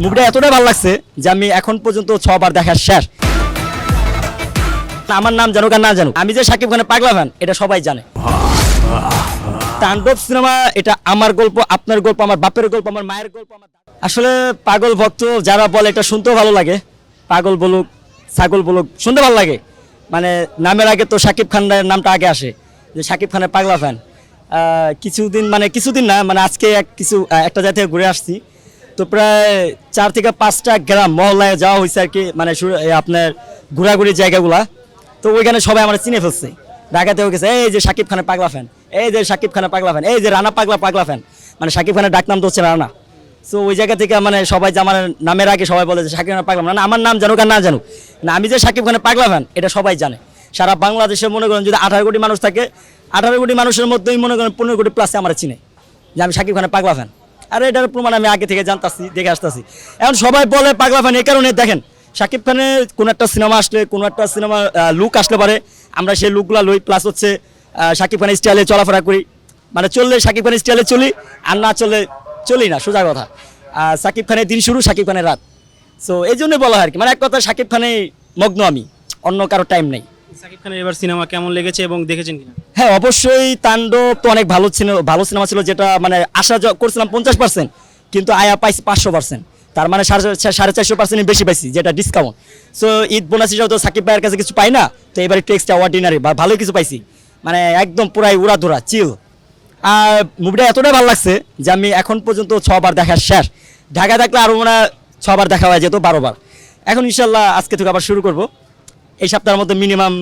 মুভিটা এতটাই ভালো লাগছে যে আমি এখন পর্যন্ত 6 বার দেখার শেষ। আমার নাম জানুক আর না জানুক, আমি যে শাকিব খানের পাগলা ফ্যান এটা সবাই জানে। তাণ্ডব সিনেমা এটা আমার গল্প, আপনার গল্প, আমার বাপের গল্প, আমার মায়ের গল্প। আসলে পাগল ভক্ত যারা বলে এটা শুনতেও ভালো লাগে, পাগল বলুক ছাগল বলুক শুনতে ভালো লাগে। মানে নামের আগে তো শাকিব খানের নামটা আগে আসে, যে শাকিব খানের পাগলা ফ্যান। কিছুদিন না, মানে আজকে একটা জায়গা থেকে ঘুরে আসছি, তো প্রায় 4 থেকে 5টা গ্রাম মহল্লায় যাওয়া হয়েছে আর কি, মানে আপনার ঘোরাঘুরি জায়গাগুলা। তো ওইখানে সবাই আমার চিনে ফেলছে, ঢাকাতে হয়ে গেছে এই যে শাকিব খানের পাগলা ফ্যান, এই যে শাকিব খানের পাগলা ফ্যান, এই যে রানা পাগলা ফ্যান। মানে শাকিব খানের ডাক নাম তো হচ্ছে রানা। সো ওই জায়গা থেকে মানে সবাই যে আমার নামের আগে সবাই বলে যে শাকিব খানের পাগলা, মানে আমার নাম জানুক আর না জানুক, না আমি যে শাকিব খানের পাগলা ফ্যান এটা সবাই জানে। সারা বাংলাদেশে মনে করেন যদি 18 কোটি মানুষ থাকে, 18 কোটি মানুষের মধ্যেই মনে করেন 15 কোটি প্লাসে আমার চিনে যে আমি শাকিব খানের পাগলা ফ্যান। আর এটার প্রমাণ আমি আগে থেকে জানতাছি, দেখে আসতেছি। এখন সবাই বলে পাগলা ফ্যান এই কারণে, দেখেন শাকিব খানের কোনো একটা সিনেমা আসলে, কোনো একটা সিনেমা লুক আসলে পারে আমরা সেই লুকগুলো লই, প্লাস হচ্ছে শাকিব খানের স্টাইলে চলাফেরা করি। মানে চললে শাকিব খানের স্টাইলে চলি, আর না চললে চলি না, সোজা কথা। শাকিব খানের দিন শুরু, শাকিব খানের রাত। সো এই জন্যই বলা হয় আর কি, মানে এক কথা শাকিব খানে মগ্ন আমি, অন্য কারো টাইম নেই। শাকিব খানের এবার সিনেমা কেমন লেগেছে এবং দেখেছেন কিনা? হ্যাঁ অবশ্যই, তাণ্ডব তো অনেক ভালো সিনেমা ছিল, যেটা মানে আশা করছিলাম 50%, কিন্তু আয়া পাইছি 500%। তার মানে 450% বেশি পাইছি, যেটা ডিসকাউন্ট। সো ঈদ বোনাস হিসাবে তো সাকিব ভাইয়ের কাছে কিছু পাই না, তো এবার একটু এক্সট্রা অর্ডিনারি বা ভালোই কিছু পাইছি, মানে একদম পুরাই উড়াধুরা চিল। আর মুভিটা এতটাই ভালো লাগছে যে আমি এখন পর্যন্ত 6 বার দেখার শেষ। ঢাকায় থাকলে আরও মনে 6 বার দেখা হয়ে যেত, 12 বার। এখন ইনশাল্লাহ আজকে থেকে আবার শুরু করব, এই সপ্তাহের মধ্যে মিনিমাম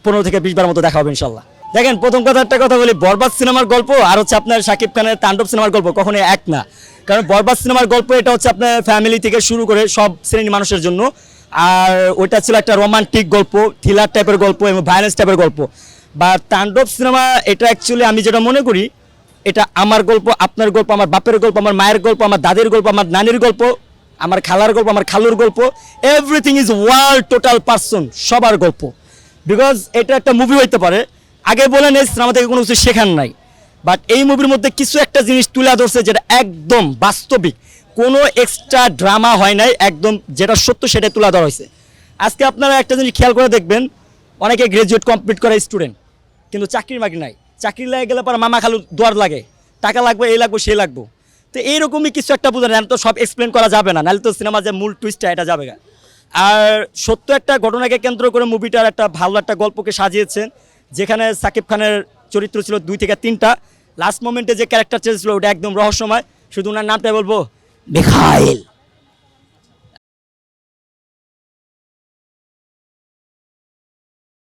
15 থেকে 20 বার মতো দেখা হবে ইনশাল্লাহ। দেখেন প্রথম একটা কথা বলি, বরবাদ সিনেমার গল্প আর হচ্ছে আপনার শাকিব খানের তাণ্ডব সিনেমার গল্প কখনোই এক না। কারণ বরবাদ সিনেমার গল্প এটা হচ্ছে আপনার ফ্যামিলি থেকে শুরু করে সব শ্রেণীর মানুষের জন্য, আর ওইটা ছিল একটা রোমান্টিক গল্প, থ্রিলার টাইপের গল্প এবং ভায়োলেন্স টাইপের গল্প। বা তাণ্ডব সিনেমা এটা অ্যাকচুয়ালি আমি যেটা মনে করি, এটা আমার গল্প, আপনার গল্প, আমার বাপের গল্প, আমার মায়ের গল্প, আমার দাদির গল্প, আমার নানির গল্প, আমার খালার গল্প, আমার খালুর গল্প। Everything is world total person, সবার গল্প। বিকজ এটা একটা মুভি হইতে পারে, আগে বলেন এই সিনেমা থেকে কোনো কিছু শেখার নাই, বাট এই মুভির মধ্যে কিছু একটা জিনিস তুলে ধরছে যেটা একদম বাস্তবিক, কোনো এক্সট্রা ড্রামা হয় নাই, একদম যেটা সত্য সেটাই তুলে ধরা হয়েছে। আজকে আপনারা একটা জিনিস খেয়াল করে দেখবেন, অনেকে গ্রাজুয়েট কমপ্লিট করে স্টুডেন্ট, কিন্তু চাকরির মাগি নাই। চাকরি লাগে গেলে পর মামা খালু দোয়ার লাগে, টাকা লাগবে, এই লাগবে সেই লাগবে। তো এইরকমই কিছু একটা বুঝেন, তো সব এক্সপ্লেন করা যাবে না, নাহলে তো সিনেমা যে মূল টুইস্টটা এটা যাবে না। আর সত্য একটা ঘটনাকে কেন্দ্র করে মুভিটার একটা ভালো একটা গল্পকে সাজিয়েছেন, যেখানে সাকিব খানের চরিত্র ছিল 2 থেকে 3টা। লাস্ট মোমেন্টে যে ক্যারেক্টার চেঞ্জ ছিল ওটা একদম রহস্যময়, শুধু ওনার নামটাই বলবো, মিখাইল।